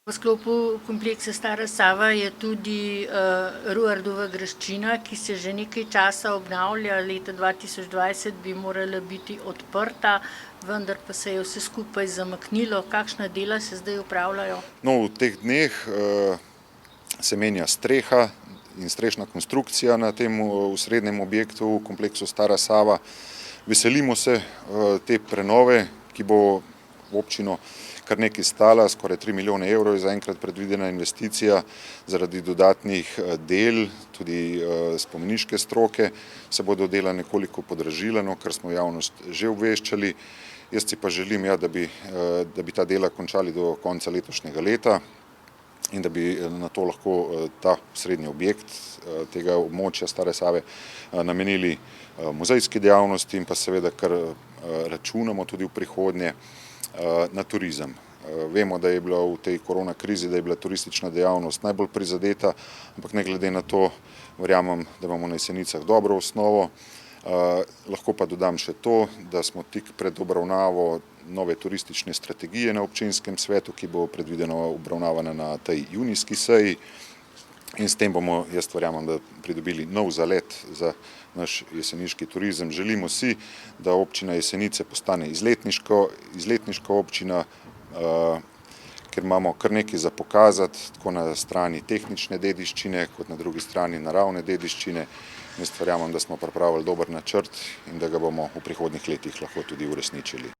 V sklopu kompleksa Stara Sava je tudi Ruardova graščina, ki se že nekaj časa obnavlja. Leta 2020 bi morala biti odprta, vendar pa se je vse skupaj zamaknilo. Kakšna dela se zdaj opravljajo? No, v teh dneh se menja streha in strešna konstrukcija na tem osrednjem objektu v kompleksu Stara Sava. Veselimo se te prenove, ki bo občino kar nekaj stala, skoraj 3 milijone evrov je zaenkrat predvidena investicija. Zaradi dodatnih del, tudi spomeniške stroke, se bodo dela nekoliko podražila, kar smo javnost že obveščali. Jaz si pa želim, da bi ta dela končali do konca letošnjega leta in da bi na to lahko ta srednji objekt tega območja Stare Save namenili muzejski dejavnosti in pa seveda, kar računamo tudi v prihodnje, na turizem. Vemo, da je bila v tej korona krizi, da je bila turistična dejavnost najbolj prizadeta, ampak ne glede na to, verjamem, da imamo na Jesenicah dobro osnovo. Lahko pa dodam še to, da smo tik pred obravnavo nove turistične strategije na občinskem svetu, ki bo predvideno obravnavana na tej junijski seji. In s tem bomo, jaz verjamem, da pridobili nov zalet za naš jeseniški turizem. Želimo si, da občina Jesenice postane izletniška občina, ker imamo kar nekaj za pokazati, tako na strani tehnične dediščine, kot na drugi strani naravne dediščine. Jaz verjamem, da smo pripravili dober načrt in da ga bomo v prihodnjih letih lahko tudi uresničili.